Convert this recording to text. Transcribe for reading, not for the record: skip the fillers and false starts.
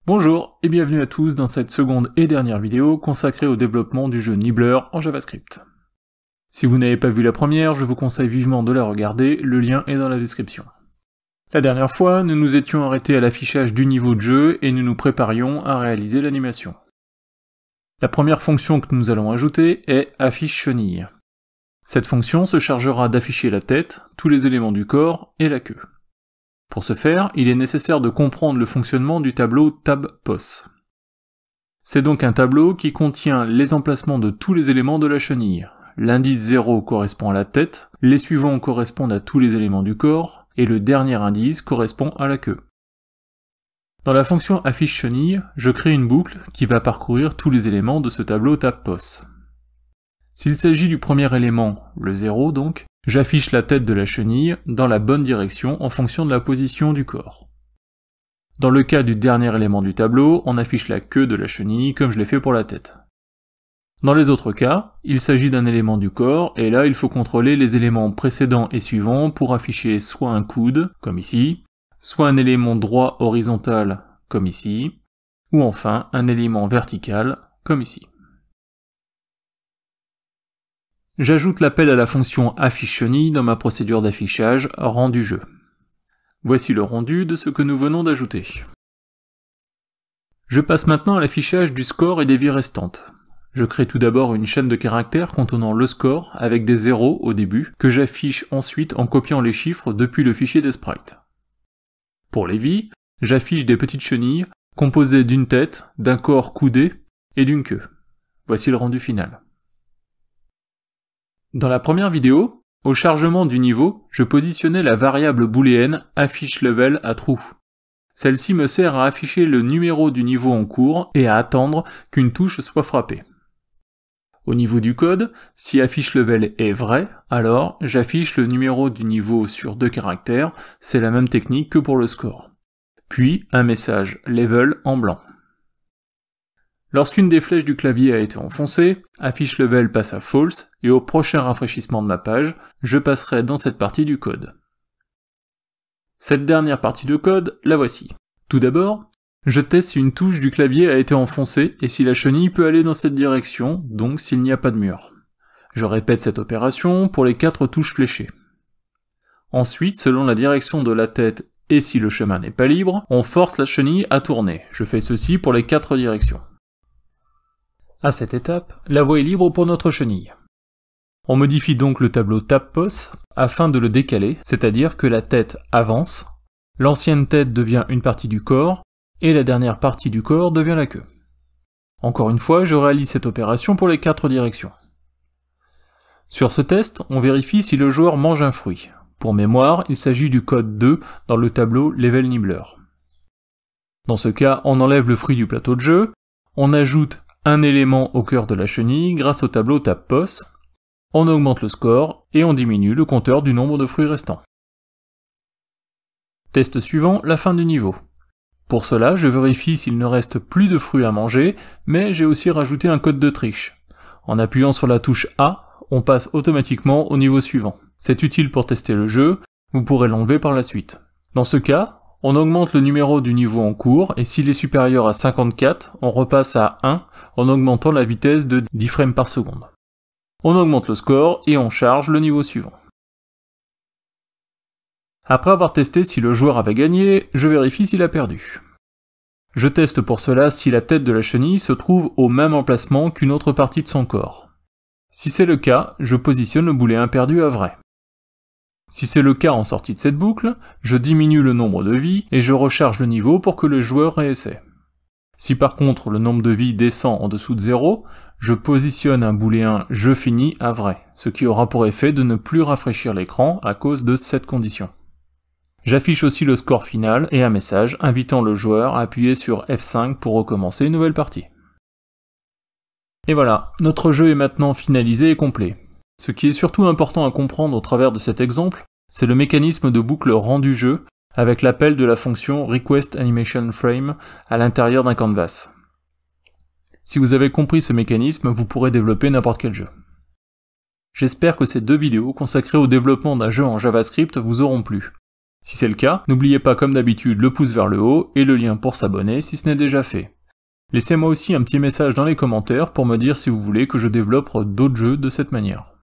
Bonjour et bienvenue à tous dans cette seconde et dernière vidéo consacrée au développement du jeu Nibbler en JavaScript. Si vous n'avez pas vu la première, je vous conseille vivement de la regarder, le lien est dans la description. La dernière fois, nous nous étions arrêtés à l'affichage du niveau de jeu et nous nous préparions à réaliser l'animation. La première fonction que nous allons ajouter est affiche chenille. Cette fonction se chargera d'afficher la tête, tous les éléments du corps et la queue. Pour ce faire, il est nécessaire de comprendre le fonctionnement du tableau tab-pos. C'est donc un tableau qui contient les emplacements de tous les éléments de la chenille. L'indice 0 correspond à la tête, les suivants correspondent à tous les éléments du corps, et le dernier indice correspond à la queue. Dans la fonction affiche chenille, je crée une boucle qui va parcourir tous les éléments de ce tableau tab-pos. S'il s'agit du premier élément, le 0 donc, j'affiche la tête de la chenille dans la bonne direction en fonction de la position du corps. Dans le cas du dernier élément du tableau, on affiche la queue de la chenille comme je l'ai fait pour la tête. Dans les autres cas, il s'agit d'un élément du corps, et là il faut contrôler les éléments précédents et suivants pour afficher soit un coude, comme ici, soit un élément droit horizontal, comme ici, ou enfin un élément vertical, comme ici. J'ajoute l'appel à la fonction affiche chenille dans ma procédure d'affichage rendu jeu. Voici le rendu de ce que nous venons d'ajouter. Je passe maintenant à l'affichage du score et des vies restantes. Je crée tout d'abord une chaîne de caractères contenant le score avec des zéros au début, que j'affiche ensuite en copiant les chiffres depuis le fichier des sprites. Pour les vies, j'affiche des petites chenilles composées d'une tête, d'un corps coudé et d'une queue. Voici le rendu final. Dans la première vidéo, au chargement du niveau, je positionnais la variable booléenne afficheLevel à true. Celle-ci me sert à afficher le numéro du niveau en cours et à attendre qu'une touche soit frappée. Au niveau du code, si afficheLevel est vrai, alors j'affiche le numéro du niveau sur 2 caractères, c'est la même technique que pour le score. Puis un message level en blanc. Lorsqu'une des flèches du clavier a été enfoncée, afficheLevel passe à false, et au prochain rafraîchissement de ma page, je passerai dans cette partie du code. Cette dernière partie de code, la voici. Tout d'abord, je teste si une touche du clavier a été enfoncée et si la chenille peut aller dans cette direction, donc s'il n'y a pas de mur. Je répète cette opération pour les 4 touches fléchées. Ensuite, selon la direction de la tête et si le chemin n'est pas libre, on force la chenille à tourner. Je fais ceci pour les 4 directions. À cette étape, la voie est libre pour notre chenille. On modifie donc le tableau tab-pos afin de le décaler, c'est-à-dire que la tête avance, l'ancienne tête devient une partie du corps, et la dernière partie du corps devient la queue. Encore une fois, je réalise cette opération pour les 4 directions. Sur ce test, on vérifie si le joueur mange un fruit. Pour mémoire, il s'agit du code 2 dans le tableau Level Nibbler. Dans ce cas, on enlève le fruit du plateau de jeu, on ajoute un élément au cœur de la chenille grâce au tableau tab-pos, on augmente le score et on diminue le compteur du nombre de fruits restants. Test suivant, la fin du niveau. Pour cela, je vérifie s'il ne reste plus de fruits à manger, mais j'ai aussi rajouté un code de triche. En appuyant sur la touche A, on passe automatiquement au niveau suivant. C'est utile pour tester le jeu, vous pourrez l'enlever par la suite. Dans ce cas, on augmente le numéro du niveau en cours, et s'il est supérieur à 54, on repasse à 1 en augmentant la vitesse de 10 frames par seconde. On augmente le score et on charge le niveau suivant. Après avoir testé si le joueur avait gagné, je vérifie s'il a perdu. Je teste pour cela si la tête de la chenille se trouve au même emplacement qu'une autre partie de son corps. Si c'est le cas, je positionne le booléen perdu à vrai. Si c'est le cas en sortie de cette boucle, je diminue le nombre de vies et je recharge le niveau pour que le joueur réessaie. Si par contre le nombre de vies descend en dessous de 0, je positionne un booléen je finis à vrai, ce qui aura pour effet de ne plus rafraîchir l'écran à cause de cette condition. J'affiche aussi le score final et un message invitant le joueur à appuyer sur F5 pour recommencer une nouvelle partie. Et voilà, notre jeu est maintenant finalisé et complet. Ce qui est surtout important à comprendre au travers de cet exemple, c'est le mécanisme de boucle rendu jeu avec l'appel de la fonction requestAnimationFrame à l'intérieur d'un canvas. Si vous avez compris ce mécanisme, vous pourrez développer n'importe quel jeu. J'espère que ces 2 vidéos consacrées au développement d'un jeu en JavaScript vous auront plu. Si c'est le cas, n'oubliez pas comme d'habitude le pouce vers le haut et le lien pour s'abonner si ce n'est déjà fait. Laissez-moi aussi un petit message dans les commentaires pour me dire si vous voulez que je développe d'autres jeux de cette manière.